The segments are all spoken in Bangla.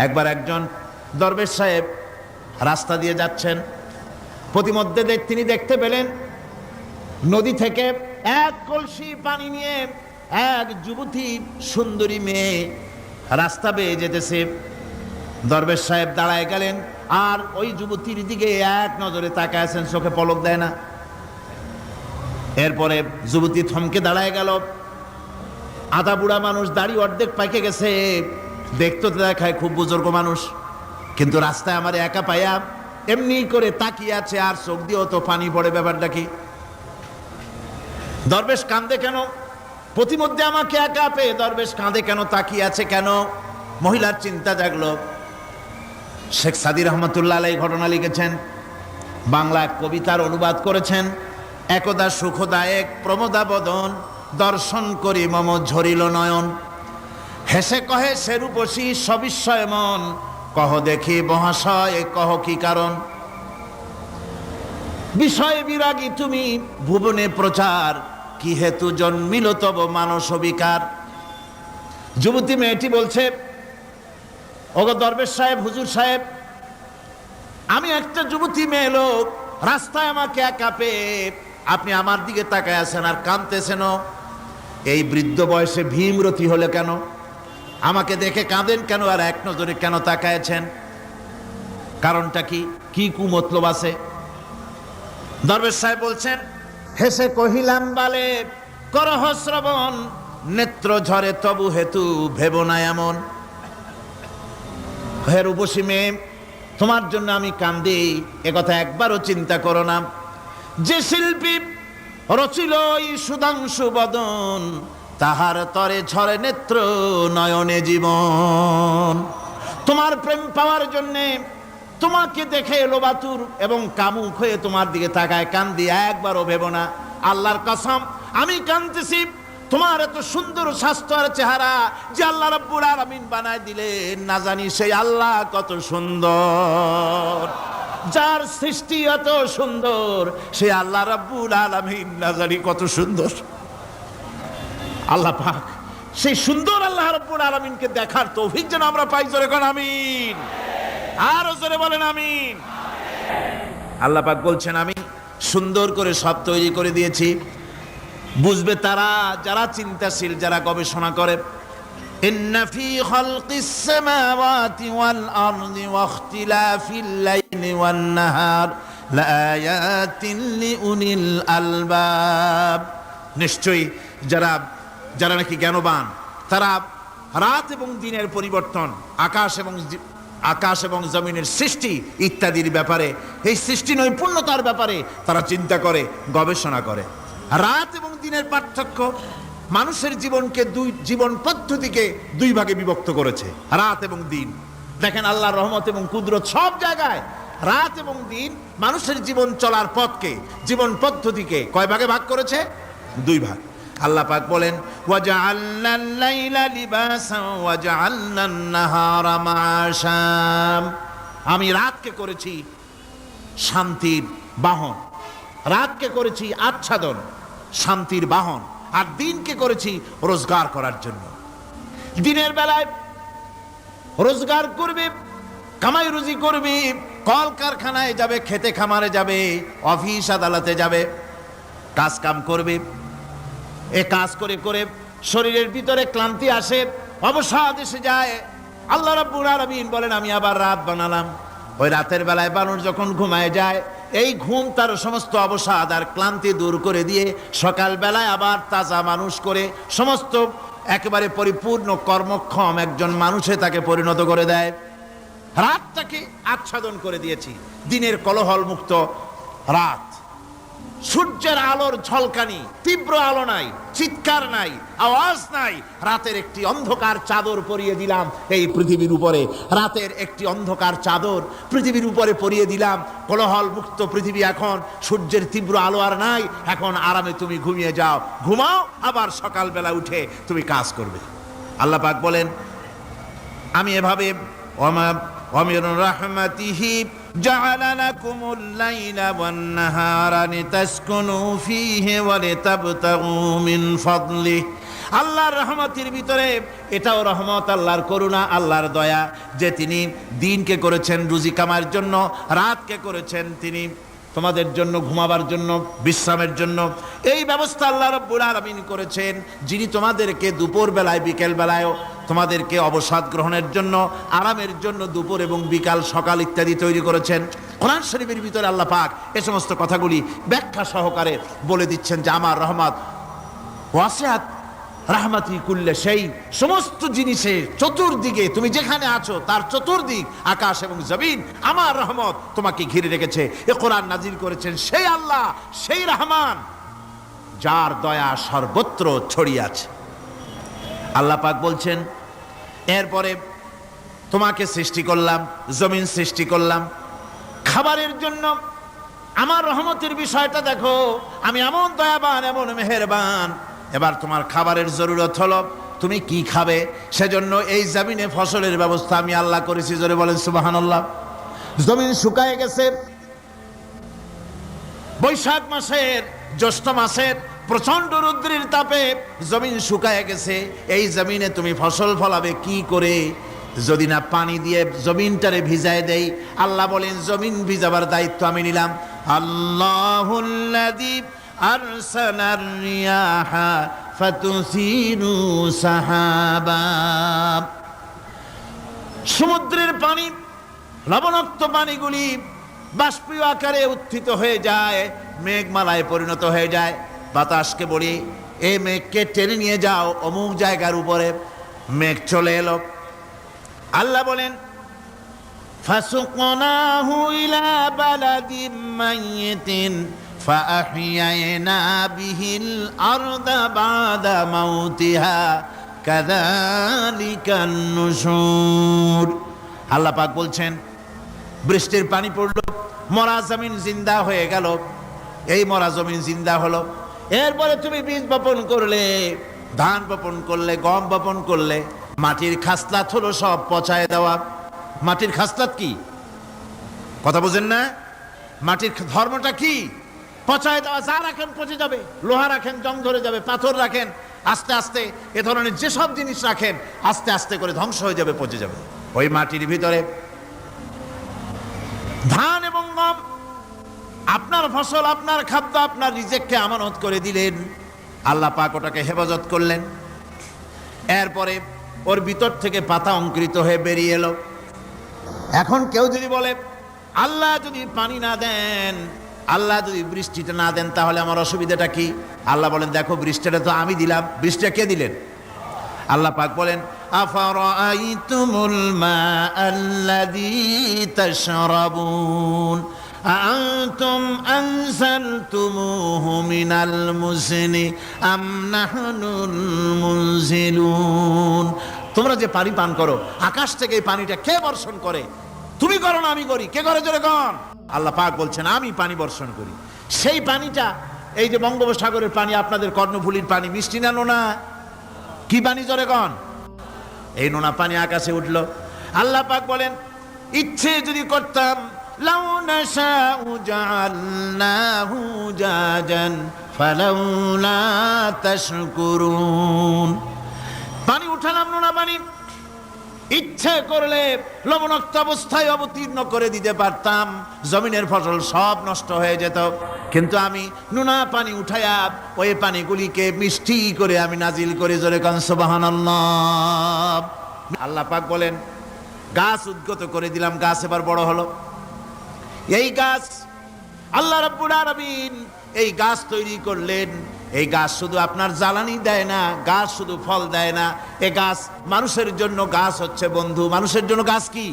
একবার একজন দরবেশ সাহেব রাস্তা দিয়ে যাচ্ছেন, প্রতিমধ্যে তিনি দেখতে পেলেন নদী থেকে এক কলসি পানি নিয়ে এক যুবতী সুন্দরী মেয়ে রাস্তা বেয়ে যেতেছে। দরবেশ সাহেব দাঁড়ায় গেলেন আর ওই যুবতীর দিকে এক নজরে তাকায় আছেন, চোখে পলক দেয় না। এরপরে যুবতী থমকে দাঁড়ায় গেল। আধা বুড়া মানুষ, দাড়ি অর্ধেক পাইকে গেছে, দেখতে তো দেখায় খুব বুজুর্গ মানুষ, কিন্তু রাস্তায় আমার একা পাইয়া এমনি করে তাকিয়ে আছে আর চোখ দিয়েও তো পানি পড়ে। ব্যাপারটা কি? দরবেশ কাঁদে কেন? প্রতিমধ্যে আমাকে একা পেয়ে দরবেশ কাঁদে কেন, তাকিয়ে আছে কেন? মহিলার চিন্তা জাগলো। শেখ সাদি রহমতুল্লাহ আলাইহি ঘটনা লিখেছেন, বাংলা কবিতার অনুবাদ করেছেন। একদা সুখদায়ক প্রমোদা বদন, দর্শন করি মম ঝরিল নয়ন। হেসে কহে সে রূপসী সবিস্ময় মন, কহ দেখি মহাশয় কহ কি কারণ। বিষয় বিরাগী তুমি ভুবনে প্রচার, কি হেতু জন্মিল তব মানস বিকার। যুবতী মেয়েটি বলছে, ওগো দরবেশ সাহেব, হুজুর সাহেব, আমি একটা যুবতী মেয়ে লোক, রাস্তায় আমাকে একা পেয়ে আপনি আমার দিকে তাকায় আছেন আর কাঁদতেছেন। এই বৃদ্ধ বয়সে ভীমরতি হলে কেন? আমাকে দেখে কাঁদেন কেন আর এক নজরে কেন তাকায়ছেন? কারণটা কি? কি কুমতলব আছে? দরবেশ সাহেব বলছেন, হেসে কহিলাম বালে করহ শ্রবণ, নেত্র ঝরে তবু হেতু ভেব না এমন। হে রূপসী মেয়ে, তোমার জন্য আমি কান্দি, একথা একবারও চিন্তা করো না। যে শিল্পী রচিল এই সুধাংশু বদন, তাহার তরে ঝরে নেত্র নয়নে জীবন। তোমার প্রেম পাওয়ার জন্যে তোমাকে দেখে লোবাতুর এবং কামুক হয়ে তোমার দিকে তাকায় কান্দি, একবারও ভেব না। আল্লাহর কসম, আমি কাঁদতেছি তোমার এত সুন্দর স্বাস্থ্য আর চেহারা যে আল্লাহ রাব্বুল আলামিন বানায় দিলেন, না জানি সেই আল্লাহ কত সুন্দর। যার সৃষ্টি এত সুন্দর সেই আল্লাহ রাব্বুল আলামিন না জানি কত সুন্দর। আল্লাহ পাক সেই সুন্দর আল্লাহ রাব্বুল আলামিনকে দেখার তৌফিক যেন আমরা পাই। জোরে কোন আমিন, আরো জোরে বলেন আমিন। আল্লাহ পাক বলছেন, আমি সুন্দর করে সব তৈরি করে দিয়েছি। বুঝবে তারা যারা চিন্তাশীল, যারা গবেষণা করে। ইন্না ফি খালকিস সামাওয়াতি ওয়াল আরদি ওয়া ইখতিলাফিল লাইলি ওয়ান নাহার লাআয়াতিন লিউলিল আলবাব। নিশ্চয়ই যারা নাকি জ্ঞানবান, তারা রাত এবং দিনের পরিবর্তন, আকাশ এবং জমিনের সৃষ্টি ইত্যাদির ব্যাপারে, এই সৃষ্টি নৈপুণ্যতার ব্যাপারে তারা চিন্তা করে, গবেষণা করে। রাত এবং দিনের পার্থক্য মানুষের জীবনকে জীবন পদ্ধতিকে দুই ভাগে বিভক্ত করেছে, রাত এবং দিন। দেখেন আল্লাহর রহমত এবং কুদরত সব জায়গায়। রাত এবং দিন মানুষের জীবন চলার পথকে, জীবন পদ্ধতিকে কয় ভাগে ভাগ করেছে? দুই ভাগ। আল্লাহ পাক বলেন, ওয়াজআলনাল লাইলা লিবাসান ওয়াজআলনান নাহারা মাআশা। আমি রাতকে করেছি শান্তির বাহন, রাতকে করেছি আচ্ছাদন, শান্তির বাহন, আর দিনকে করেছি রোজগার করার জন্য। দিনের বেলায় রোজগার করবে, কামাই রুজি করবে, কল কারখানায় যাবে, খেতে খামারে যাবে, অফিস আদালতে যাবে, কাজ কাম করবে। এ কাজ করে করে শরীরের ভিতরে ক্লান্তি আসে, অবসাদ এসে যায়। আল্লাহ রাব্বুল আলামিন বলেন, আমি আবার রাত বানালাম। ওই রাতের বেলায় মানুষ যখন ঘুমায় যায়, এই ঘুম তার সমস্ত অবসাদ আর ক্লান্তি দূর করে দিয়ে সকাল বেলায় আবার তাজা মানুষ করে সমস্ত একেবারে পরিপূর্ণ কর্মক্ষম একজন মানুষে তাকে পরিণত করে দেয়। রাতটাকে আচ্ছাদন করে দিয়েছি, দিনের কোলাহল মুক্ত রাত। সূর্যের আলোর ঝলকানি, তীব্র আলো নাই, চিৎকার নাই, আওয়াজ নাই। রাতের একটি অন্ধকার চাদর পরিয়ে দিলাম এই পৃথিবীর উপরে। রাতের একটি অন্ধকার চাদর পৃথিবীর উপরে পরিয়ে দিলাম। কোলাহল মুক্ত পৃথিবী এখন। সূর্যের তীব্র আলো আর নাই। এখন আরামে তুমি ঘুমিয়ে যাও, ঘুমাও, আবার সকালবেলা উঠে তুমি কাজ করবে। আল্লাহ পাক বলেন, আমি এভাবে ومن رحمته جعل لكم الليل والنهار لتسكنوا فيه ولتبتغوا من فضله। আল্লাহর রহমতের ভিতরে এটাও রহমত, আল্লাহর করুণা, আল্লাহর দয়া, যে তিনি দিনকে করেছেন রুজি কামার জন্য, রাতকে করেছেন তিনি তোমাদের জন্য ঘুমাবার জন্য, বিশ্রামের জন্য। এই ব্যবস্থা আল্লাহ রাব্বুল আলামিন করেছেন, যিনি তোমাদেরকে দুপুর বেলায় বিকেল বেলায়ও তোমাদেরকে অবসাদ গ্রহণের জন্য, আরামের জন্য দুপুর এবং বিকাল সকাল ইত্যাদি তৈরি করেছেন। কোরআন শরীফের ভিতরে আল্লাহ পাক এ সমস্ত কথাগুলি ব্যাখ্যা সহকারে বলে দিচ্ছেন যে আমার রহমত ওয়াসিআত রাহমাতি কুল্লে সেই সমস্ত জিনিসের চতুর্দিকে, তুমি যেখানে আছো তার চতুর্দিক আকাশ এবং জমিন আমার রহমত তোমাকে ঘিরে রেখেছে। এ কোরআন নাজিল করেছেন সেই আল্লাহ, সেই রহমান, যার দয়া সর্বত্র ছড়িয়ে আছে। আল্লাহ পাক বলছেন এরপরে তোমাকে সৃষ্টি করলাম, জমিন সৃষ্টি করলাম খাবারের জন্য। আমার রহমতের বিষয়টা দেখো, আমি এমন দয়াবান, এমন মেহেরবান। এবার তোমার খাবারের জরুরত হলো তুমি কি খাবে, সেজন্য এই জমিনে ফসলের ব্যবস্থা আমি আল্লাহ করেছি। জোরে বলেন সুবহানাল্লাহ। জমিন শুকায় গেছে, বৈশাখ মাসের জ্যৈষ্ঠ মাসের প্রচন্ড রৌদ্রের তাপে জমিন শুকায় গেছে। এই জমিনে তুমি ফসল ফলাবে কি করে, যদি না পানি দিয়ে জমিনটারে ভিজায় দেই। আল্লাহ বলেন জমিন ভিজাবার দায়িত্ব আমি নিলাম। আল্লাহুল্লাযী আরসালার রিয়াহা ফাতুসিরু সাহাবা। সমুদ্রের পানি, লবণাক্ত পানিগুলি বাষ্পীয় আকারে উত্থিত হয়ে যায়, মেঘমালায় পরিণত হয়ে যায়। বাতাসকে বলি এই মেঘকে টেনে নিয়ে যাও অমুক জায়গার উপরে, মেঘ চলে এলো। আল্লাহ বলেন ফাসুকনাহু ইলা বালাদিম মাইয়িতিন ফাআহইয়ানা বিহিল আরদা বাদা মাউতিহা কাযালিকান নুশুর। আল্লাহ পাক বলছেন বৃষ্টির পানি পড়লো, মরা জমিন জিন্দা হয়ে গেল। এই মরা জমিন জিন্দা হলো। এরপরে তুমি বীজ বপন করলে, ধান বপন করলে, গম বপন করলে, মাটির খাসলাত হলো সব পচায় দেওয়া। মাটির খাসলাত কি কথা বুঝেন না? মাটির ধর্মটা কি? পচায় দেওয়া। যা রাখেন পচে যাবে, লোহা রাখেন জং ধরে যাবে, পাথর রাখেন আস্তে আস্তে, এ ধরনের যেসব জিনিস রাখেন আস্তে আস্তে করে ধ্বংস হয়ে যাবে, পচে যাবে। ওই মাটির ভিতরে ধান এবং গম, আপনার ফসল, আপনার খাদ্য, আপনার রিজেককে আমানত করে দিলেন। আল্লাহ পাক ওটাকে হেফাজত করলেন। এরপরে ওর ভিতর থেকে পাতা অঙ্কুরিত হয়ে বেরিয়ে এলো। এখন কেউ যদি বলে আল্লাহ যদি পানি না দেন, আল্লাহ যদি বৃষ্টিটা না দেন, তাহলে আমার অসুবিধাটা কি? আল্লাহ বলেন দেখো বৃষ্টিটা তো আমি দিলাম। বৃষ্টিটা কে দিলেন? আল্লাহ পাক বলেন আফারাআইতুমুল মাআল্লাযী তাশরাবুন আআনতুম আনজালতুমুহু মিনাল মুজনি আম নাহনুল মুনজিলুন। তোমরা যে পানি পান করো, আকাশ থেকে এই পানিটা কে বর্ষণ করে? তুমি করো না আমি করি? কে করে জোরে কন? আল্লাহ পাক বলছেন আমি পানি বর্ষণ করি। সেই পানিটা এই যে বঙ্গোপসাগরের পানি, আপনাদের কর্ণফুলীর পানি, মিষ্টি না নোনা? কি পানি জোরে কন? এই নোনা পানি আকাশে উঠলো। আল্লাহ পাক বলেন ইচ্ছে যদি করতাম লাউ নাশাউ জাআলনাহু জাজান ফালাউলা তাশকুরুন। পানি উঠালাম, নোনা পানি, ইচ্ছে করলে লবণাক্ত অবস্থায় অবতীর্ণ করে দিতে পারতাম, জমিনের ফসল সব নষ্ট হয়ে যেত। কিন্তু আমি নোনা পানি উঠায়া ওই পানিগুলিকে মিষ্টি করে আমি নাজিল করে জোরে কান সুবহানাল্লাহ। আল্লাহ পাক বলেন গাছ উদ্গত করে দিলাম, গাছ এবার বড় হলো। এই গাছ আল্লাহ রাব্বুল আলামিন এই গাছ তৈরি করলেন। এই গাছ শুধু আপনার জ্বালানি দেয় না, গাছ শুধু ফল দেয় না, এই গাছ মানুষের জন্য, গাছ হচ্ছে বন্ধু। মানুষের জন্য গাছ কি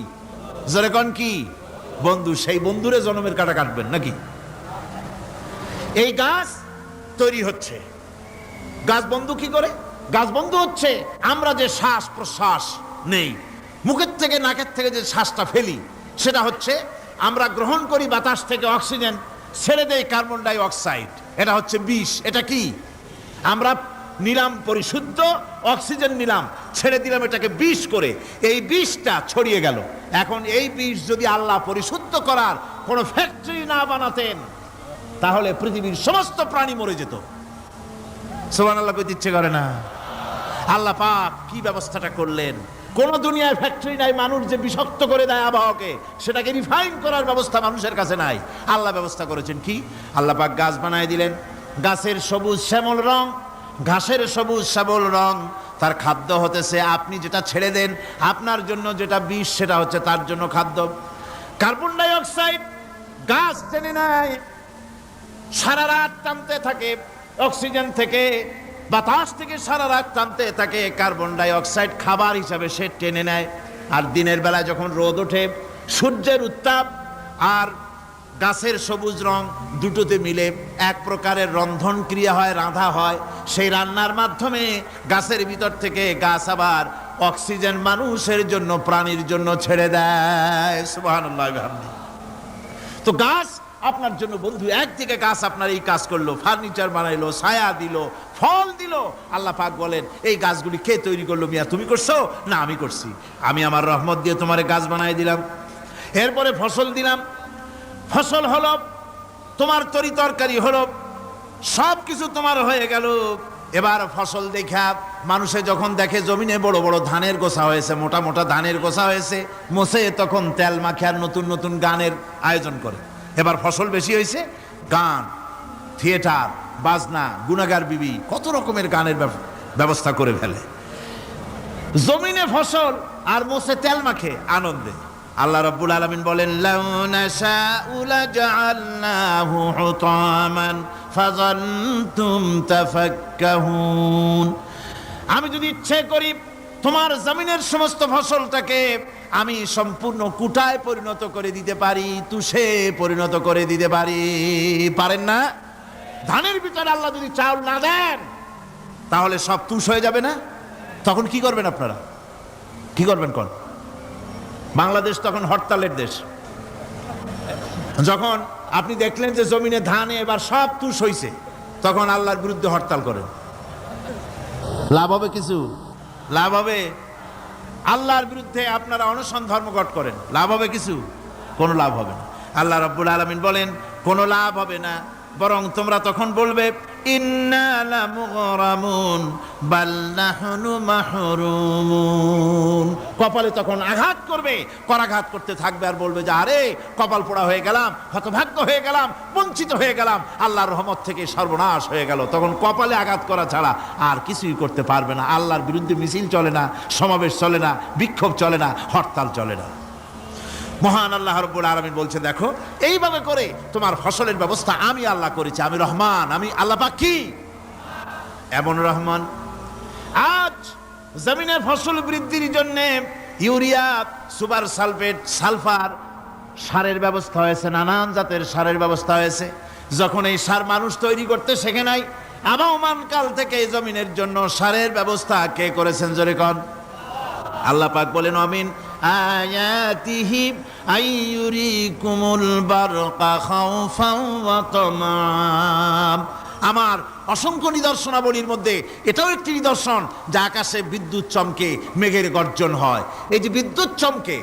জোরে কোন কি? বন্ধু। সেই বন্ধুরে জন্মের কাটা কাটবেন নাকি? এই গাছ তৈরি হচ্ছে। গাছ বন্ধু কি করে? গাছ বন্ধু হচ্ছে আমরা যে শ্বাস প্রশ্বাস নেই, মুখের থেকে নাকের থেকে যে শ্বাসটা ফেলি, সেটা হচ্ছে আমরা গ্রহণ করি বাতাস থেকে অক্সিজেন, ছেড়ে দেয় কার্বন ডাই অক্সাইড। এটা হচ্ছে বিষ। এটা কি? আমরা নিলাম পরিশুদ্ধ অক্সিজেন, নিলাম, ছেড়ে দিলাম এটাকে বিষ করে। এই বিষটা ছড়িয়ে গেল। এখন এই বিষ যদি আল্লাহ পরিশুদ্ধ করার কোনো ফ্যাক্টরি না বানাতেন, তাহলে পৃথিবীর সমস্ত প্রাণী মরে যেত। সুবহানাল্লাহ কইতে ইচ্ছে করে না? আল্লাহ পাক কি ব্যবস্থাটা করলেন। কোন দুনিয়ায় ফ্যাক্টরি নাই মানুষ যে বিষাক্ত করে দেয় আবহাওয়াকে, সেটাকে রিফাইন করার ব্যবস্থা মানুষের কাছে নাই। আল্লাহ ব্যবস্থা করেছেন কি, আল্লাহ পাক গাছ বানায় দিলেন, গাছের সবুজ শ্যামল রং, ঘাসের সবুজ শ্যামল রং, তার খাদ্য হতেছে আপনি যেটা ছেড়ে দেন, আপনার জন্য যেটা বিষ সেটা হচ্ছে তার জন্য খাদ্য। কার্বন ডাই অক্সাইড গাছ টেনে নেয়, সারা রাত টানতে থাকে, অক্সিজেন থেকে বাতাস থেকে সারা রাত টানতে থাকে, কার্বন ডাই অক্সাইড খাবার হিসাবে সে টেনে নেয়। আর দিনের বেলায় যখন রোদ ওঠে, সূর্যের উত্তাপ আর গাছের সবুজ রং দুটোতে মিলে এক প্রকারের রন্ধন ক্রিয়া হয়, রাঁধা হয়। সেই রান্নার মাধ্যমে গাছের ভিতর থেকে গাছ আবার অক্সিজেন মানুষের জন্য, প্রাণীর জন্য ছেড়ে দেয়। সুবহানাল্লাহ। তো গাছ আপনার জন্য বন্ধু, একদিকে গাছ আপনার এই কাজ করলো, ফার্নিচার বানাইলো, ছায়া দিল, ফল দিল। আল্লাহ পাক বলেন এই গাছগুলি কে তৈরি করলো? মিয়া তুমি করছো না আমি করছি, আমি আমার রহমত দিয়ে তোমার গাছ বানাই দিলাম। এরপরে ফসল দিলাম, ফসল হলো, তোমার তরি তরকারি হলো, সব কিছু তোমার হয়ে গেল। এবার ফসল দেখা মানুষে যখন দেখে জমিনে বড় বড় ধানের গোছা হয়েছে, মোটা মোটা ধানের গোছা হয়েছে, মোছে তখন তেল মাখে আর নতুন নতুন গানের আয়োজন করে। এবার ফসল বেশি হয়েছে, গান, থিয়েটার, বাজনা, গুনাগার বিবি, কত রকমের গানের ব্যবস্থা করে ফেলে। জমিনে ফসল আর মোছে তেল মাখে আনন্দে। আল্লাহ রাব্বুল আলামিন বলেন লাউ নাশাউ লাজআলনাহু হুতামান ফাযানতুম তাফাক্কাহুন। আমি যদি ইচ্ছে করি তোমার জমিনের সমস্ত ফসলটাকে আমি সম্পূর্ণ কুটায় পরিণত করে দিতে পারি, তুষে পরিণত করে দিতে পারি। পারেন না? ধানের ভিতরে আল্লাহ যদি চাউল না দেন তাহলে সব তুষ হয়ে যাবে না? তখন কি করবেন আপনারা? কি করবেন? কোন বাংলাদেশ তখন হরতালের দেশ। যখন আপনি দেখলেন যে জমিনে ধানে এবার সব তুষ হইছে, তখন আল্লাহর বিরুদ্ধে হরতাল করেন, লাভ হবে কিছু? লাভ হবে? আল্লাহর বিরুদ্ধে আপনারা অনশন ধর্মঘট করেন, লাভ হবে কিছু? কোনো লাভ হবে না। আল্লাহ রাব্বুল আলামিন বলেন কোনো লাভ হবে না, বরং তোমরা তখন বলবে ইন্না লামুগরামুন বাল নাহনু মাহরুমুন। কপালে তখন আঘাত করবে, করাঘাত করতে থাকবে আর বলবে যে আরে কপাল পোড়া হয়ে গেলাম, হতভাগ্য হয়ে গেলাম, বঞ্চিত হয়ে গেলাম, আল্লাহর রহমত থেকে সর্বনাশ হয়ে গেল। তখন কপালে আঘাত করা ছাড়া আর কিছুই করতে পারবে না। আল্লাহর বিরুদ্ধে মিছিল চলে না, সমাবেশ চলে না, বিক্ষোভ চলে না, হরতাল চলে না। মহান আল্লাহ রাব্বুল আলামিন বলছে দেখো এইভাবে করে তোমার ফসলের ব্যবস্থা আমি আল্লাহ করেছি। আমি রহমান, আমি আল্লাহ পাক কি এমন রহমান। আজ জমিনের ফসল বৃদ্ধির জন্য ইউরিয়া, সুপার সালফেট, সালফার সারের ব্যবস্থা হয়েছে, নানান জাতের সারের ব্যবস্থা হয়েছে। যখন এই সার মানুষ তৈরি করতে শেখে নাই, আবহমান কাল থেকে এই জমিনের জন্য সারের ব্যবস্থা কে করেছেন? জোরে কোন? আল্লাহ পাক বলেন আমিন আয়াতিহি আইয়ুরিকুমুল বারকা খাউফান ওয়া তামাম। আমার অসংখ্য নিদর্শনাবলীর মধ্যে এটাও একটি নিদর্শন যে আকাশে বিদ্যুৎ চমকে মেঘের গর্জন হয়। এই যে বিদ্যুৎ চমকে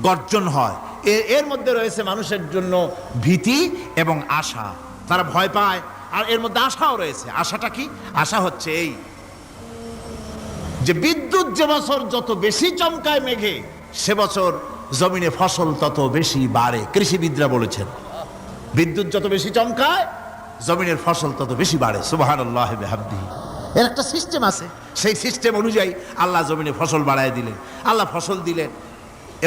গর্জন হয়, এর মধ্যে রয়েছে মানুষের জন্য ভীতি এবং আশা। তারা ভয় পায় আর এর মধ্যে আশাও রয়েছে। আশাটা কি? আশা হচ্ছে এই যে বিদ্যুৎ যে বছর যত বেশি চমকায় মেঘে, সে বছর জমিনে ফসল তত বেশি বাড়ে। কৃষিবিদরা বলেছেন বিদ্যুৎ যত বেশি চমকায় জমিনের ফসল তত বেশি বাড়ে। সুবহানাল্লাহ বিহামদিহি। এর একটা সিস্টেম আছে, সেই সিস্টেম অনুযায়ী আল্লাহ জমিনে ফসল বাড়ায় দিলেন। আল্লাহ ফসল দিলেন।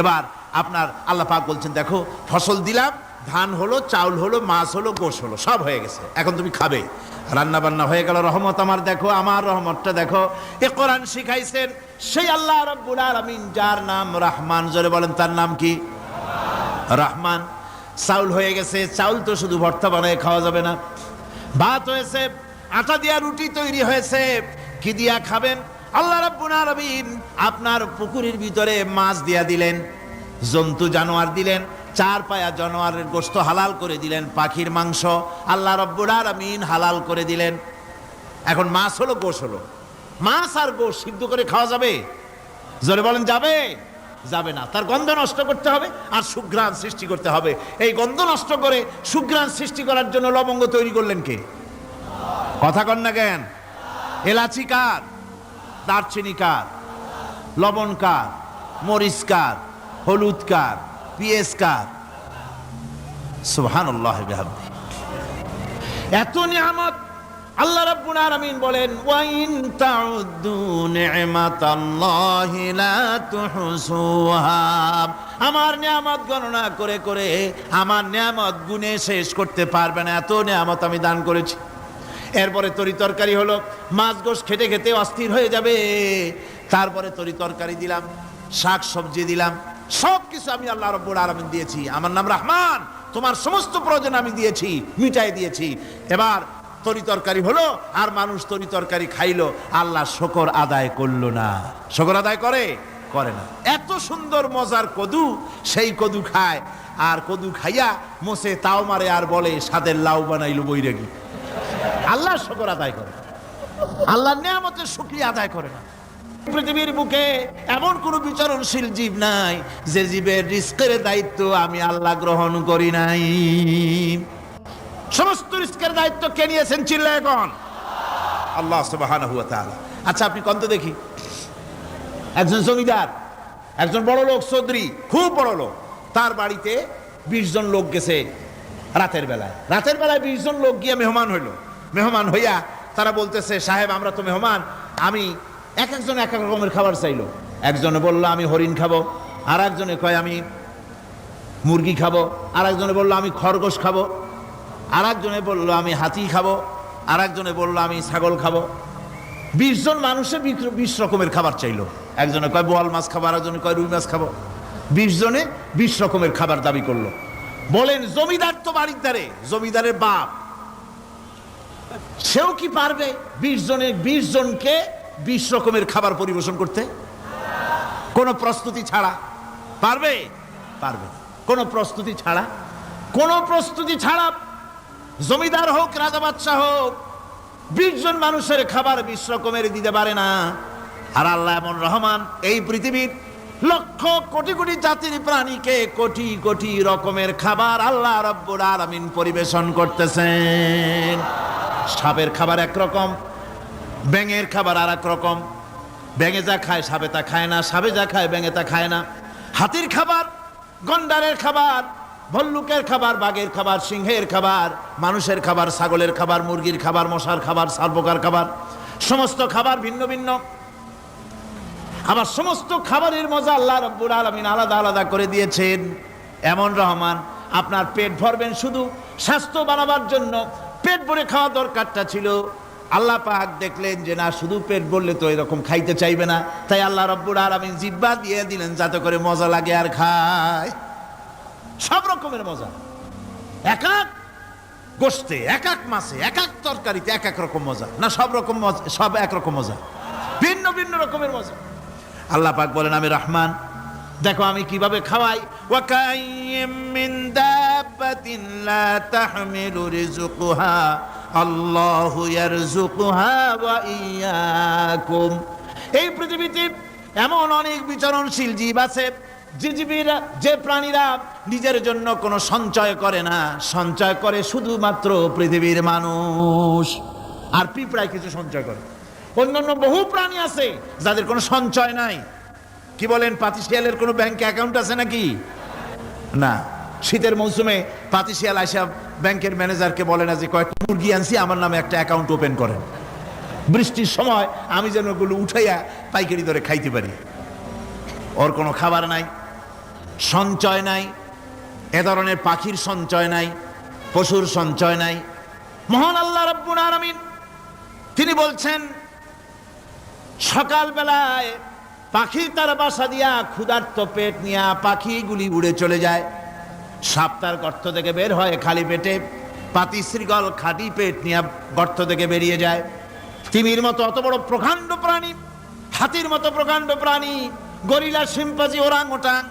এবার আপনার আল্লাহ পাক বলছেন দেখো ফসল দিলাম, ধান হলো, চাউল হলো, মাছ হলো, গোশ হলো, সব হয়ে গেছে, এখন তুমি খাবে। রান্না বান্না হয়ে গেল, রহমত আমার দেখো, আমার রহমতটা দেখো। এ কোরআন শিখাইছেন সেই আল্লাহ রাব্বুল আলামিন যার নাম রহমান। জোরে বলেন তার নাম কি? রহমান। চাউল হয়ে গেছে, চাউল তো শুধু ভর্তা বানায় খাওয়া যাবে না, ভাত হয়েছে, আটা দিয়া রুটি তৈরি হয়েছে, কি দিয়া খাবেন? আল্লাহ রাব্বুল আলামিন আপনার পুকুরের ভিতরে মাছ দিয়া দিলেন, জন্তু জানোয়ার দিলেন, চার পায়া জানোয়ারের গোশত হালাল করে দিলেন, পাখির মাংস আল্লাহ রাব্বুল আলামিন হালাল করে দিলেন। এখন মাছ হলো, গোশ হলো, মাছ আর গোশ সিদ্ধ করে খাওয়া যাবে? জোরে বলেন যাবে? যাবে না। তার গন্ধ নষ্ট করতে হবে আর সুঘ্রাণ সৃষ্টি করতে হবে। এই গন্ধ নষ্ট করে সুঘ্রাণ সৃষ্টি করার জন্য লবঙ্গ তৈরি করলেন কে? কথা কন না কেন? এলাচি কার? দারচিনি কার, লবণ কার, মরিচ কার, হলুদ কার, পেঁয়াজ কার? সুবহানাল্লাহ বিহামদিহি। এত নিয়ামত আল্লাহ রাব্বুল আলামিন বলেন, ওয়া ইন তাউদ্দু নি'মাতাল্লাহি লা তুহসুহা। আমার নিয়ামত গণনা করে করে আমার নিয়ামত গুণে শেষ করতে পারবে না, এত নিয়ামত আমি দান করেছি। এরপরে তরি তরকারি হলো, মাছ গোশ খেতে খেতে অস্থির হয়ে যাবে, তারপরে তরি তরকারি দিলাম, শাক সবজি দিলাম, সব কিছু আমি আল্লাহ রাব্বুল আলামিন দিয়েছি। আমার নাম রহমান, তোমার সমস্ত প্রয়োজন আমি দিয়েছি, মিটাই দিয়েছি। এবার তরি তরকারি হলো, আর মানুষ তরি তরকারি খাইলো, আল্লাহ শুকর আদায় করলো না। শুকর আদায় করে না। এত সুন্দর মজার কদু, সেই কদু খায়, আর কদু খাইয়া মোসে তাও মারে আর বলে স্বাদের লাউ বানাইলো বৈরাগী। আল্লাহ শুকর আদায় করে, আল্লাহর নিয়ামতের শুকরিয়া আদায় করে না। পৃথিবীর বুকে এমন কোন বিচরণশীল জীব নাই যে জীবের রিস্কের দায়িত্ব আমি আল্লাহ গ্রহণ করি নাই। সমস্ত রিস্কের দায়িত্ব কে নিয়েছেন? চিল্লায় এখন আল্লাহ সুবহানাহু ওয়া তাআলা। আচ্ছা আপনি কোন তো দেখি, একজন জমিদার, একজন বড় লোক, চৌধুরী, খুব বড় লোক, তার বাড়িতে 20 জন লোক গেছে রাতের বেলায়। 20 জন লোক গিয়ে মেহমান হইল। মেহমান হইয়া তারা বলতেছে, সাহেব আমরা তো মেহমান, আমি এক একজন এক এক রকমের খাবার চাইলো। একজনে বলল আমি হরিণ খাবো, আর একজনে কয় আমি মুরগি খাবো, আর একজনে বললো আমি খরগোশ খাবো, আর একজনে বললো আমি হাতি খাবো, আর একজনে বললো আমি ছাগল খাবো। 20 জন মানুষে 20 রকমের খাবার চাইলো। একজনে কয় বোয়াল মাছ খাবো, আর একজনে কয় রুই মাছ খাবো। 20 জনে 20 রকমের খাবার দাবি করলো। বলেন জমিদার তো বাড়ির ধারে, জমিদারের বাপ, সেও কি পারবে 20 জনকে 20 রকমের খাবার পরিবেশন করতে? কোন প্রস্তুতি ছাড়া পারবে? কোন প্রস্তুতি ছাড়া জমিদার হোক, রাজা বাদশাহ হোক, 20 জন মানুষের খাবার 20 রকমের দিতে পারে না। আর আল্লাহ এমন রহমান, এই পৃথিবীর লক্ষ কোটি কোটি জাতির প্রাণীকে কোটি কোটি রকমের খাবার আল্লাহ রাব্বুল আলামিন পরিবেশন করতেছেন। সাপের খাবার একরকম, ব্যাঙের খাবার আর এক রকম। ব্যাঙে যা খায় সাপে তা খায় না, সাপে যা খায় ব্যাঙে তা খায় না। হাতির খাবার, গন্ডারের খাবার, ভল্লুকের খাবার, বাঘের খাবার, সিংহের খাবার, মানুষের খাবার, ছাগলের খাবার, মুরগির খাবার, মশার খাবার, সারপোকার খাবার, সমস্ত খাবার ভিন্ন ভিন্ন। আবার সমস্ত খাবারের মজা আল্লাহ রাব্বুল আলামিন আলাদা আলাদা করে দিয়েছেন। এমন রহমান, আপনার পেট ভরবেন শুধু স্বাস্থ্য বানাবার জন্য, পেট ভরে খাওয়া দরকারটা ছিল। আল্লাহ পাক দেখলেন যে না, শুধু পেট ভরলে তো এরকম খাইতে চাইবে না, তাই আল্লাহ রাব্বুল আলামিন জিহ্বা দিয়ে দিলেন যাতে করে মজা লাগে আর খায়। সব রকমের মজা, এক এক গোশতে, এক এক মাছে, এক এক তরকারিতে এক এক রকম মজা না, সব রকম মজা, সব একরকম মজা, ভিন্ন ভিন্ন রকমের মজা। আল্লাহ পাক বলেন আমি রহমান, দেখো আমি কিভাবে খাওয়াই। ওয়া কাইয়্যিম মিন দাব্বাতিন লা তাহমিলু রিজকুহা আল্লাহু ইয়ারযুকুহা ওয়া ইয়্যাকুম। এই পৃথিবীতে এমন অনেক বিচরণশীল জীব আছে যে প্রাণীরা নিজের জন্য কোনো সঞ্চয় করে না, সঞ্চয় করে শুধুমাত্র পৃথিবীর মানুষ। আর পিঁপড়ায় কিছু সঞ্চয় করে। অন্যান্য বহু প্রাণী আছে যাদের কোনো সঞ্চয় নাই। কি বলেন, পাতিশিয়ালের কোনো ব্যাংকে অ্যাকাউন্ট আছে নাকি? না। শীতের মৌসুমে পাতিশিয়াল আইসা ব্যাংকের ম্যানেজারকে বলে না যে কয়েকটা মুরগি আনছি, আমার নামে একটা অ্যাকাউন্ট ওপেন করেন, বৃষ্টির সময় আমি যেন ওগুলো উঠাইয়া পাইকারি দরে খাইতে পারি। ওর কোনো খাবার নাই, সঞ্চয় নাই। এ ধরনের পাখির সঞ্চয় নাই, পশুর সঞ্চয় নাই। মহান আল্লাহ রাব্বুল আলামিন তিনি বলছেন, সকাল বেলায় পাখি তার বাসা দিয়া ক্ষুধার্ত পেট নিয়ে পাখিগুলি উড়ে চলে যায়। সাপ তার গর্ত থেকে বের হয় খালি পেটে, পাতি শৃগল খাঁটি পেট নিয়ে গর্ত থেকে বেরিয়ে যায়। তিমির মতো অত বড় প্রকাণ্ড প্রাণী, হাতির মতো প্রকাণ্ড প্রাণী, গরিলা, শিম্পাঞ্জি, ওরাংওটাং,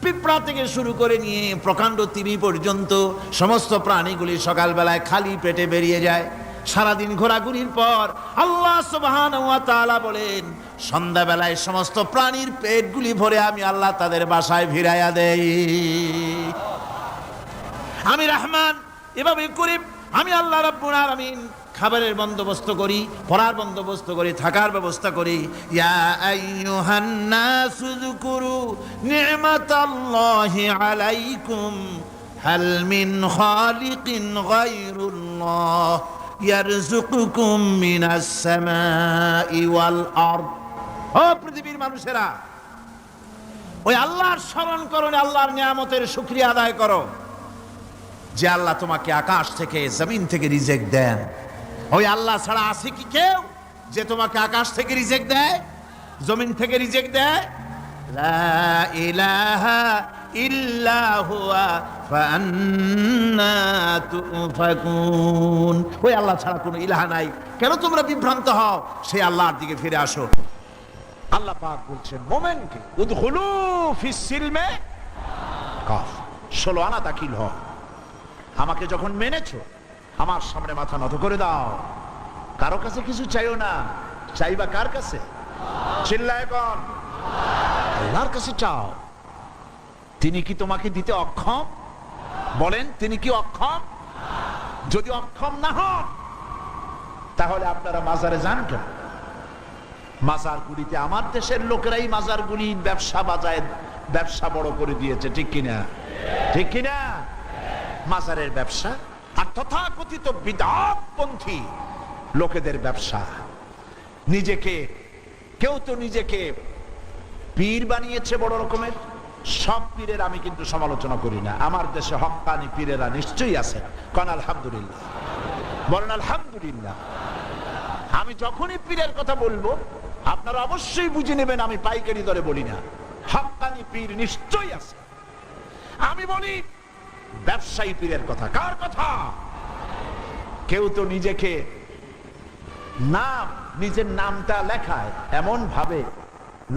পিঁপড়া থেকে শুরু করে নিয়ে প্রকাণ্ড তিমি পর্যন্ত সমস্ত প্রাণীগুলি সকালবেলায় খালি পেটে বেরিয়ে যায়। সারাদিন ঘোরাঘুরির পর আল্লাহ সুবহানাহু ওয়া তাআলা বলেন, সন্ধ্যাবেলায় সমস্ত প্রাণীর পেটগুলি ভরে আমি আল্লাহ তাদের বাসায় ফিরাইয়া দেই। আমি রহমান, এভাবে করি আমি আল্লাহ রাব্বুল আলামিন খাবারের বন্দোবস্ত করি, পড়ার বন্দোবস্ত করি, থাকার ব্যবস্থা করি। ইয়া আইয়ুহান নাসু যকুরু নি'মাতাল্লাহি আলাইকুম হাল মিন খালিকিন গায়রুল্লাহ ইয়ারযুকুকুম মিনাস সামাই ওয়াল আরদ। ও পৃথিবীর মানুষেরা, ওই আল্লাহর স্মরণ করো, আল্লাহর নিয়ামতের শুকরিয়া আদায় করো যে আল্লাহ তোমাকে আকাশ থেকে জমিন থেকে রিজিক দেন। ওই আল্লাহ ছাড়া আছে কি কেউ যে তোমাকে আকাশ থেকে রিজিক দেয়, জমিন থেকে রিজিক দেয়? লা ইলাহা ইল্লা হুয়া ফাআন্না তুফাকুন। ওই আল্লাহ ছাড়া কোনো ইলাহা নাই, কেন তোমরা বিভ্রান্ত হও? সেই আল্লাহর দিকে ফিরে আসো। আল্লাহ পাক বলছেন মোমেনকে উদখুলু ফিস সিলমে কাফ, 16 আনা দাখিল হও। আমাকে যখন মেনেছো, আমার সামনে মাথা নত করে দাও। কারো কাছে কিছু চাইও না, চাইবা কার কাছে? চিল্লায় কোন? আল্লাহর কাছে চাও। তিনি কি তোমাকে দিতে অক্ষম? বলেন, তিনি কি অক্ষম? যদি অক্ষম না হন তাহলে আপনারা মাজারে যান কেন? মাজারগুলিতে আমার দেশের লোকেরাই মাজারগুলির ব্যবসা বড় করে দিয়েছে, ঠিক কিনা? ঠিক কিনা? মাজারের ব্যবসা আর তথাকথিত বিদআতপন্থী লোকেদের ব্যবসা। কেউ তো নিজেকে পীর বানিয়েছে বড় রকমের। সব পীরের আমি কিন্তু সমালোচনা করি না, আমার দেশে হক্কানি পীরেরা নিশ্চয়ই আছে। কোন আলহামদুলিল্লাহ? বলেন আলহামদুলিল্লাহ। আমি যখনই পীরের কথা বলবো আপনারা অবশ্যই বুঝে নেবেন আমি পাইকারি দরে বলি না, হক্কানি পীর নিশ্চয়ই আছে। আমি বলি ব্যবসায়ী পীরের কথা। কার কথা? কেউ তো নিজের নামটা লেখায় এমন ভাবে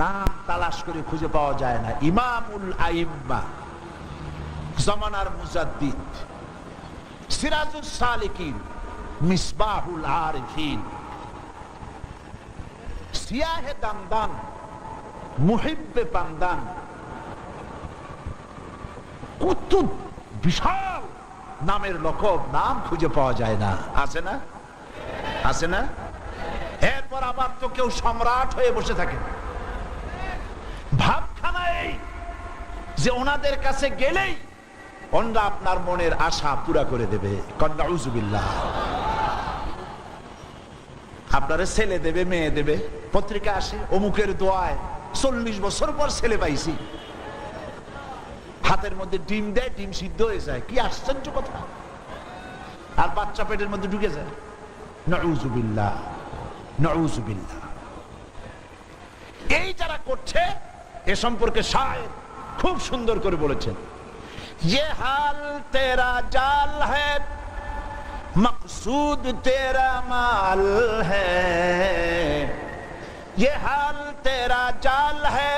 নাম তালাশ করে খুঁজে পাওয়া যায় না। ইমামুল আইম্মা, জামানার মুজাদ্দিদ, সিরাজুস সালিকিন, মিসবাহুল আরিফিন, সিয়াহে দামদান, মুহিব্বে পান্দান, কত বিশাল নামের লকব, নাম খুঁজে পাওয়া যায় না। আছে না? আছে না? এরপর আবার তো কেউ সম্রাট হয়ে বসে থাকে। ভাবখানা এই যে ওনাদের কাছে গেলেই ওনারা আপনার মনের আশা পুরা করে দেবে। নাউজুবিল্লাহ। আপনারা ছেলে দেবে, মেয়ে দেবে, পত্রিকা আসে অমুকের দোয়ায় 40 বছর পর ছেলে পাইছি। হাতের মধ্যে ডিম দেয়, ডিম সিদ্ধ হয়ে যায়। কি আশ্চর্য কথা! আর বাচ্চা পেটের মধ্যে ঢুকে যায়। নাউজুবিল্লাহ, নাউজুবিল্লাহ। এই যারা করছে এ সম্পর্কে শায়ের খুব সুন্দর করে বলেছেন, ये हाल तेरा जाल है मकसूद तेरा माल है, ये हाल तेरा जाल है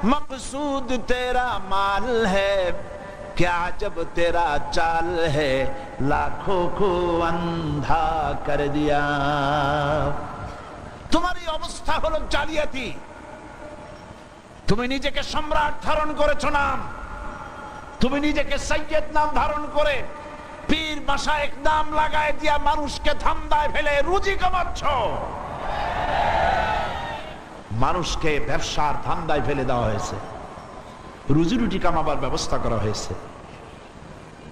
मकसूद तेरा माल है, क्या जब तेरा चाल है लाखों को अंधा कर दिया। तुम्हारी अवस्था হলো জালিয়াতি। তুমি নিজেকে সম্রাট ধারণ করেছো নাম, তুমি নিজেকে সৈয়দ নাম ধারণ করে পীর মাশায়েখ নাম লাগায় দিয়া মানুষকে ধান্দায় ফেলে রুজি কামাচ্ছ। মানুষকে ব্যবসার ধান্দায় ফেলে দেওয়া হয়েছে, রুজি রুটি কামাবার ব্যবস্থা করা হয়েছে।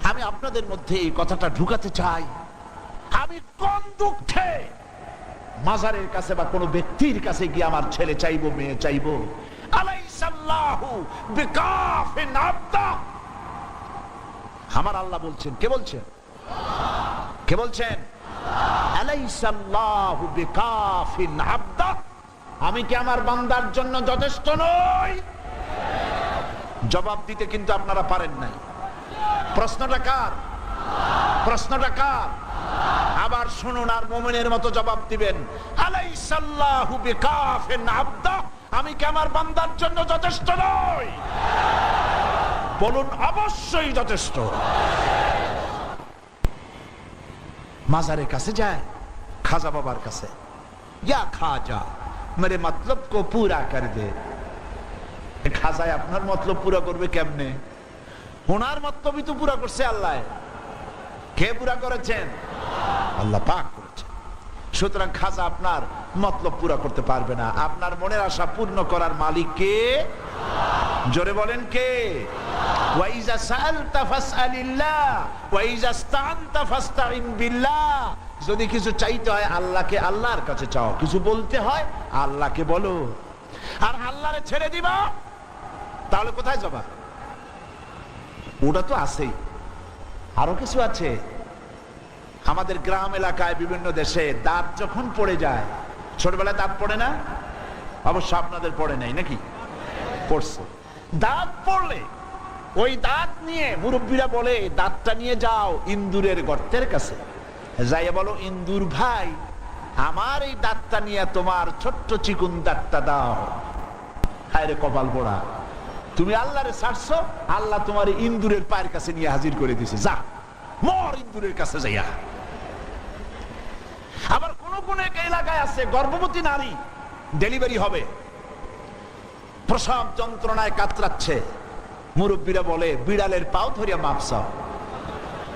আমি আপনাদের মধ্যে এই কথাটা ঢুকাতে চাই, আমি কোন দুঃখে মাজারের কাছে বা কোনো ব্যক্তির কাছে গিয়ে আমার ছেলে চাইবো, মেয়ে চাইবো? আলাইসাল্লাহু বিকাফিন আবদা। আমার আল্লাহ বলছেন, কে বলছেন? কে বলছেন? আলাইসাল্লাহু বিকাফিন আবদা। আমি কি আমার বান্দার জন্য যথেষ্ট নই? জবাব দিতে কিন্তু আপনারা পারেন নাই। প্রশ্নটা কার? প্রশ্নটা কার? আবার শুনুন আর মুমিনের মতো জবাব দিবেন। আলাইসাল্লাহু বিকাফিন আবদা। আমি কি আমার বান্দার জন্য যথেষ্ট নই? বলুন অবশ্যই যথেষ্ট। মাজারের কাছে যায়, খাজা বাবার কাছে, ইয়া খাজা মেরে মতলব কো পুরা কর দে। খাজায় আপনার মতলব পুরা করবে কেমনে? ওনার মতলবই তো পুরা করছে আল্লাহ। কে পুরা করেছেন? আল্লাহ পাক করেছেন। সুতরাং খাজা আপনার মতলব পুরা করতে পারবে না। আপনার মনের আশা পূর্ণ করার মালিক কে? জোরে বলেন কে? ওয়াইজা সাআলতা ফাসআলিল্লাহ ওয়াইজা ইসতাআনতা ফাসতাইন বিল্লাহ। যদি কিছু চাইতে হয় আল্লাহকে, আল্লাহর কাছে চাও। কিছু বলতে হয় আল্লাহকে বলো। আর আল্লাহরে ছেড়ে দিবা তাহলে কোথায় যাবা? ওটা তো আছেই, আরো কিছু আছে। আমাদের গ্রাম এলাকায় বিভিন্ন দেশে দাঁত যখন পড়ে যায়, ছোটবেলায় দাঁত পড়ে না? অবশ্য আপনাদের পড়ে নাই নাকি? পড়ছে। দাঁত পড়লে ওই দাঁত নিয়ে মুরব্বীরা বলে দাঁতটা নিয়ে যাও ইন্দুরের গর্তের কাছে, যাইয়া বলো ইন্দুর ভাই আমার এই দাঁতটা নিয়ে তোমার ছোট্ট চিকুন দাঁতটা দাও। হায় রে কপাল পোড়া, তুমি আল্লাহরে ছাড়ছো, আল্লাহ তোমার ইন্দুরের পায়ের কাছে নিয়ে হাজির করে দিছে। যা মর ইন্দুরের কাছে যাইয়া। আবার কোন কোন এলাকায় আছে গর্ভবতী নারী ডেলিভারি হবে, প্রসব যন্ত্রণায় কাতরাচ্ছে, মুরব্বীরা বলে বিড়ালের পাও ধরিয়া মাপ চাও।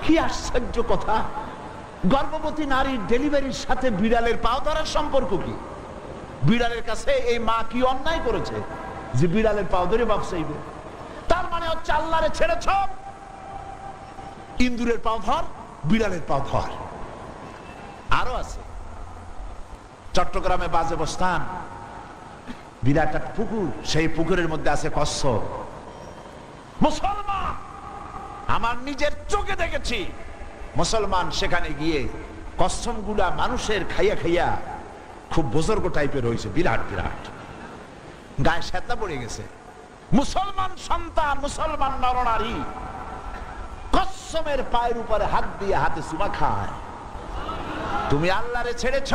কি আশ্চর্য কথা! গর্ভবতী নারীর ডেলিভারির সাথে বিড়ালের পাও ধরার সম্পর্ক কি? বিড়ালের কাছে এই মা কি অন্যায় করেছে যে বিড়ালের পাও ধরে মাপ চাইবে? তার মানে হচ্ছে আল্লাহরে ছেড়েছ, ইন্দুরের পাও ধর, বিড়ালের পাও ধর। আরো আছে চট্টগ্রামে বাজে বস্তান, বিরাট একটা পুকুর, সেই পুকুরের মধ্যে আছে কচ্ছপ। মুসলমান, আমার নিজের চোখে দেখেছি মুসলমান সেখানে গিয়ে কচ্ছপ গুলা মানুষের খাইয়া খাইয়া খুব বুজুর্গ টাইপের হয়েছে, বিরাট বিরাট, গায়ে শ্বেতা পড়ে গেছে। মুসলমান সন্তান, মুসলমান নরনারী কচ্ছপের পায়ের উপরে হাত দিয়ে হাতে চুমা খায়। তুমি আল্লাহরে ছেড়েছ,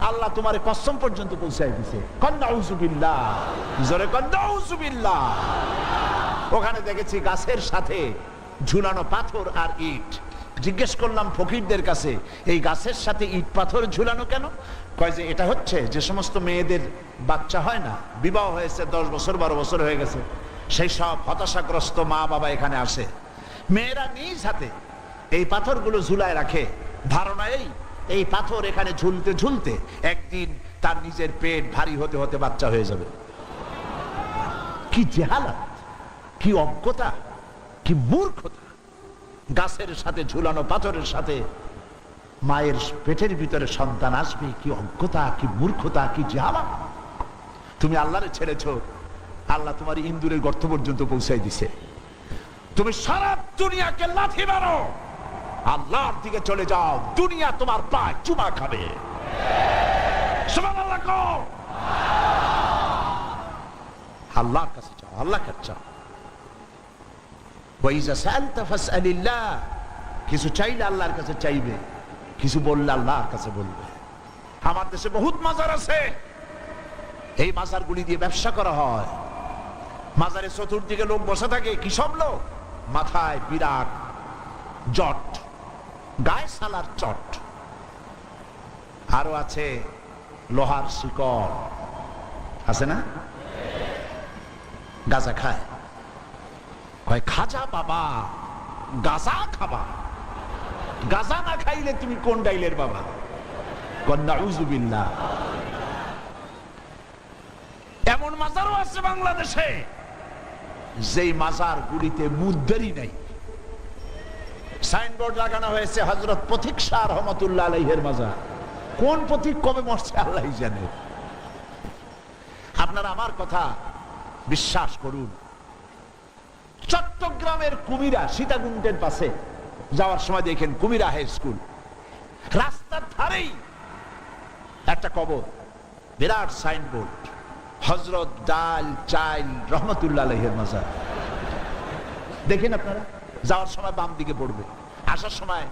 আল্লাহ তোমার কসম পর্যন্ত পৌঁছায় দিছে। নাউযুবিল্লাহ, জোরে কন নাউযুবিল্লাহ। ওখানে দেখেছি গাছের সাথে ঝুলানো পাথর আর ইট। জিজ্ঞেস করলাম ফকিরদের কাছে, এই গাছের সাথে ইট পাথর ঝুলানো কেন? কয় যে এটা হচ্ছে যে সমস্ত মেয়েদের বাচ্চা হয় না, বিবাহ হয়েছে 10 বছর 12 বছর হয়ে গেছে, সেই সব হতাশাগ্রস্ত মা বাবা এখানে আসে, মেয়েরা নিজ হাতে এই পাথরগুলো ঝুলায় রাখে, ধারণা এই পাথর এখানে ঝুলতে ঝুলতে একদিন তার নিজের পেট ভারী হতে হতে বাচ্চা হয়ে যাবে। কি জেহালাত, কি অজ্ঞতা, কি মূর্খতা! গাছের সাথে ঝুলানো পাথরের সাথে মায়ের পেটের ভিতরে সন্তান আসবে, কি অজ্ঞতা, কি মূর্খতা, কি জেহালাত! তুমি আল্লাহরে ছেড়েছো, আল্লাহ তোমার ইন্দুরের গর্ত পর্যন্ত পৌঁছাই দিছে। তুমি সারা দুনিয়াকে লাথি মারো, আল্লাহর দিকে চলে যাও, দুনিয়া তোমার পায়ে চুমা খাবে। সুবহানাল্লাহ কও। আল্লাহর কাছে যাও, আল্লাহর কাছে যাও। ওয়াইজা সাআলতা ফাসআলিল্লাহ, কিছু চাইলে আল্লাহর কাছে চাইবে, কিছু বললে আল্লাহর কাছে বলবে। আমার দেশে বহুত মাজার আছে, এই মাজারগুলি দিয়ে ব্যবসা করা হয়। মাজারের চতুর্দিকে লোক বসে থাকে, কি সব লোক? মাথায় বিরাট জট, গায়ে সালার চট, আরো আছে লোহার শিকল, আছে না? গাঁজা খায়। কয় খাজা বাবা গাঁজা খাবা, গাঁজা না খাইলে তুমি কোন ডাইলের বাবা? নাউযুবিল্লাহ। এমন মাজারও আছে বাংলাদেশে যেই মাজার গুলিতে মুদ্দারি নাই, সাইনবোর্ড লাগানো হয়েছে হযরত পথিক শাহ রহমাতুল্লাহ আলাইহির মাজার। কোন পথিক কবে মরছে আল্লাহই জানে। আপনারা আমার কথা বিশ্বাস করুন, চট্টগ্রামের কুমিরা সীতাকুণ্ডের পাশে যাওয়ার সময় দেখেন কুমিরা হাই স্কুল, রাস্তার ধারেই একটা কবর, বিরাট সাইনবোর্ড, হযরত ডাল চাইল রহমাতুল্লাহ আলাইহির মাজার। দেখেন আপনারা, যাওয়ার সময় বাম দিকে পড়বে, আসার সময়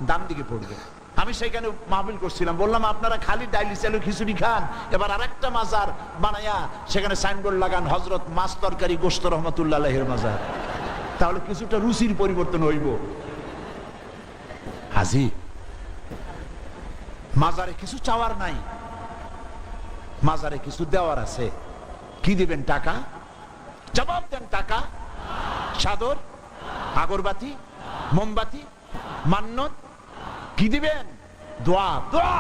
ডান দিকে পড়বে। আমি সেখানে মাহফিল করছিলাম, বললাম আপনারা খালি ডাইলি চালু খিচুড়ি খান, এবার আরেকটা মাজার বানায়া সেখানে সাইনবোর্ড লাগান হযরত মাছ তরকারি গোশত রহমাতুল্লাহ আলাইহির মাজার, তাহলে কিছুটা রুচির পরিবর্তন হইব। হাজি মাজারে কিছু চাওয়ার নাই, মাজারে কিছু দেওয়ার আছে। কি দিবেন? টাকা? জবাব দেন। টাকা, চাদর, আগরবাতি, মোমবাতি, মান্নত, কি দিবেন? দোয়া। দোয়া